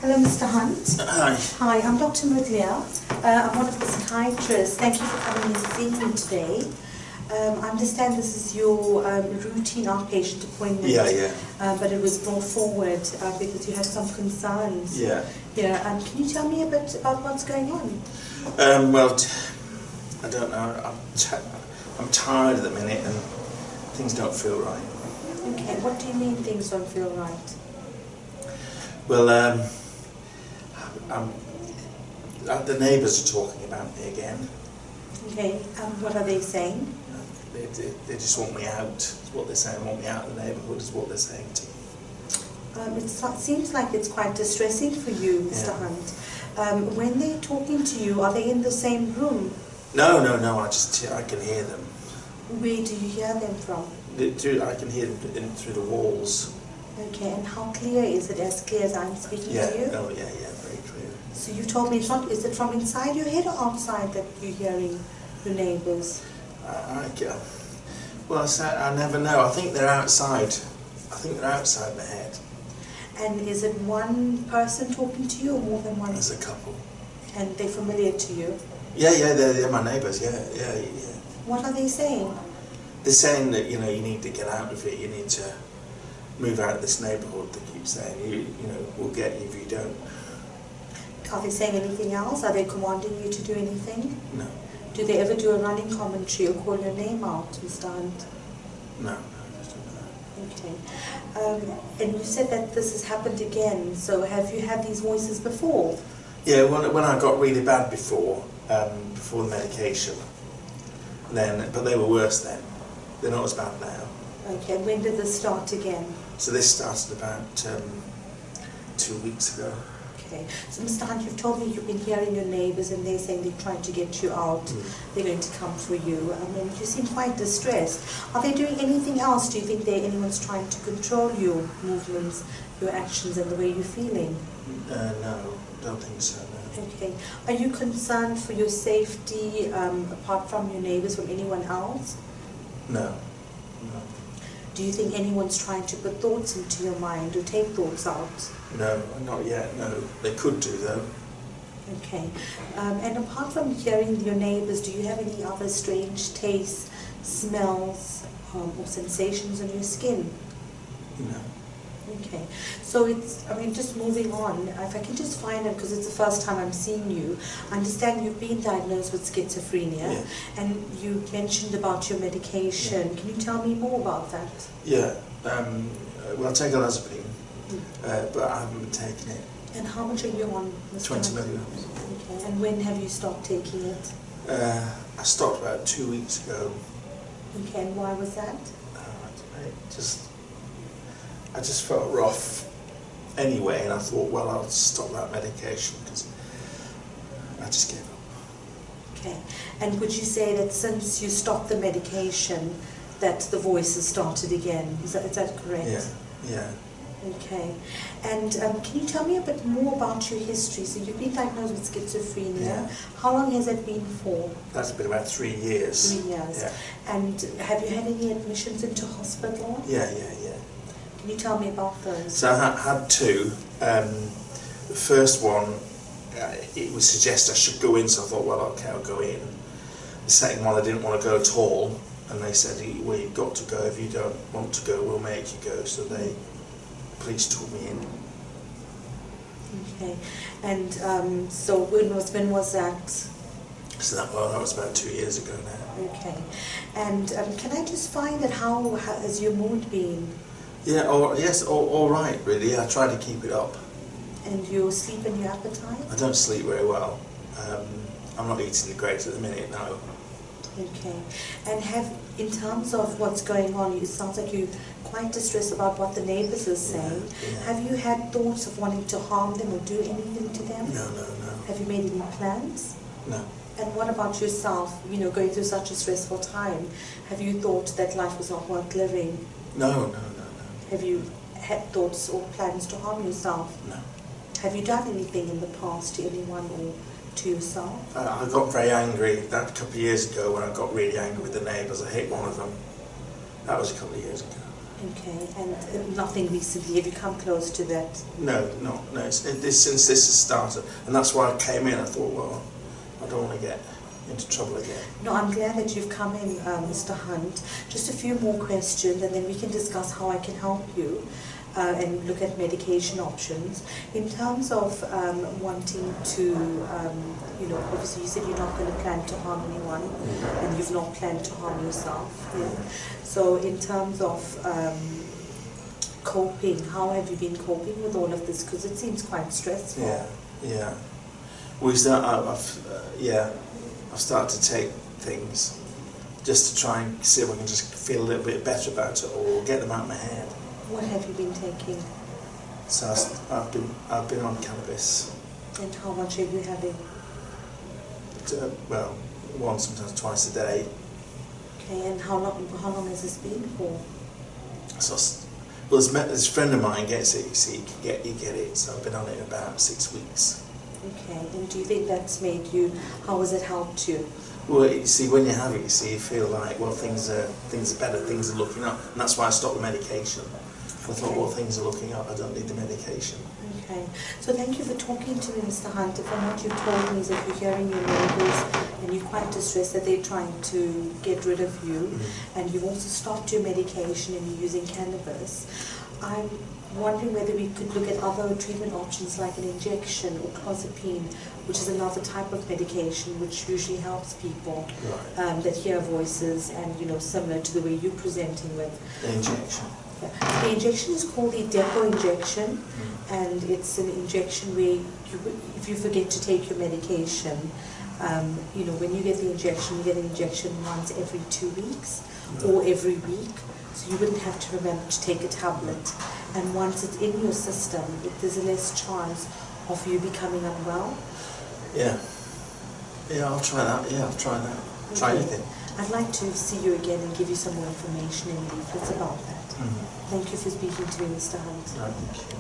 Hello, Mr. Hunt. Hi. Hi, I'm Dr. Mudlia. I'm one of the psychiatrists. Thank you for coming and seeing me today. I understand this is your routine outpatient appointment. Yeah. But it was brought forward because you had some concerns. Yeah. Yeah. Can you tell me a bit about what's going on? Well, I don't know. I'm tired at the minute and things don't feel right. Okay. What do you mean things don't feel right? Well, the neighbours are talking about me again. Okay. What are they saying? They just want me out. Is what they're saying. Want me out of the neighbourhood is what they're saying to me. It seems like it's quite distressing for you, Mr. Hunt. When they're talking to you, are they in the same room? No. I can hear them. Where do you hear them from? I can hear them through the walls. Okay, and how clear is it? As clear as I'm speaking to you? Oh yeah, very clear. So you told me it's not. Is it from inside your head or outside that you're hearing your neighbours? Well, I never know. I think they're outside. I think they're outside my head. And is it one person talking to you or more than one? There's a couple. And they're familiar to you? Yeah, they're my neighbours. Yeah. What are they saying? They're saying that you need to get out of it. You need to move out of this neighbourhood. They keep saying we'll get you if you don't. Are they saying anything else? Are they commanding you to do anything? No. Do they ever do a running commentary or call your name out, Mr. Hunt? No, just don't know. Okay. And you said that this has happened again. So have you had these voices before? Yeah, when I got really bad before the medication, but they were worse then. They're not as bad now. Okay, when did this start again? So this started about 2 weeks ago. Okay, so Mr. Hunt, you've told me you've been hearing your neighbours and they're saying they're trying to get you out, they're going to come for you. I mean, you seem quite distressed. Are they doing anything else? Do you think anyone's trying to control your movements, your actions and the way you're feeling? No, don't think so, no. Okay. Are you concerned for your safety, apart from your neighbours, from anyone else? No. Do you think anyone's trying to put thoughts into your mind or take thoughts out? No, not yet, no. They could do though. Okay. And apart from hearing your neighbours, do you have any other strange tastes, smells, or sensations on your skin? No. Okay. So just moving on, if I can just find out, because it's the first time I'm seeing you, I understand you've been diagnosed with schizophrenia, yes. And you mentioned about your medication. Can you tell me more about that? Yeah. Well, I take olanzapine, but I haven't been taking it. And how much are you on? 20 milligrams. Okay. And when have you stopped taking it? I stopped about 2 weeks ago. Okay. And why was that? I just felt rough anyway, and I thought, well, I'll stop that medication because I just gave up. Okay. And would you say that since you stopped the medication, that the voices started again? Is that correct? Yeah. Okay. And can you tell me a bit more about your history? So you've been diagnosed with schizophrenia. Yeah. How long has that been for? That's been about 3 years. 3 years. Yeah. And have you had any admissions into hospital? Yeah. Can you tell me about those? So I had 2. The first one, it was suggested I should go in, so I thought, well, okay, I'll go in. The second one, I didn't want to go at all, and they said, well, you've got to go. If you don't want to go, we'll make you go. So the police took me in. Okay. And so when was that? So that was about 2 years ago now. Okay. And can I just find out how has your mood been? Yeah, all right, really. I try to keep it up. And your sleep and your appetite? I don't sleep very well. I'm not eating great at the minute, no. Okay. And in terms of what's going on, it sounds like you're quite distressed about what the neighbours are saying. Yeah. Have you had thoughts of wanting to harm them or do anything to them? No. Have you made any plans? No. And what about yourself, going through such a stressful time? Have you thought that life was not worth living? No. Have you had thoughts or plans to harm yourself? No. Have you done anything in the past to anyone or to yourself? I got very angry that a couple of years ago when I got really angry with the neighbours. I hit one of them. That was a couple of years ago. Okay, and nothing recently. Have you come close to that? No. Since this has started, and that's why I came in. I thought, well, I don't want to get into trouble again. No, I'm glad that you've come in, Mr. Hunt. Just a few more questions, and then we can discuss how I can help you and look at medication options. In terms of wanting to, you know, obviously you said you're not going to plan to harm anyone, and you've not planned to harm yourself. Yeah. So in terms of coping, how have you been coping with all of this? Because it seems quite stressful. Yeah. I've started to take things just to try and see if I can just feel a little bit better about it or get them out of my head. What have you been taking? So I've been on cannabis. And how much are you having? Well, once, sometimes twice a day. Okay, and how long has this been for? So, well, this friend of mine gets it. You see, you get it. So I've been on it about 6 weeks. Okay, and do you think that's made you? How has it helped you? Well, you see, when you have it, you see, you feel like, well, things are better, things are looking up, and that's why I stopped the medication. I thought, well, things are looking up, I don't need the medication. Okay, so thank you for talking to me, Mr. Hunter. From what you've told me is that you're hearing your neighbours and you're quite distressed that they're trying to get rid of you, and you've also stopped your medication and you're using cannabis. I'm wondering whether we could look at other treatment options like an injection or clozapine, which is another type of medication which usually helps people that hear voices and, you know, similar to the way you're presenting with. The injection. Yeah. The injection is called the depot injection, and it's an injection where if you forget to take your medication, you know, when you get the injection, you get an injection once every 2 weeks or every week. So you wouldn't have to remember to take a tablet. And once it's in your system, there's a less chance of you becoming unwell. Yeah, I'll try that. Yeah, I'll try that. Okay. Try anything. I'd like to see you again and give you some more information and leaflets about that. Thank you for speaking to me, Mr. Hunt. No, thank you.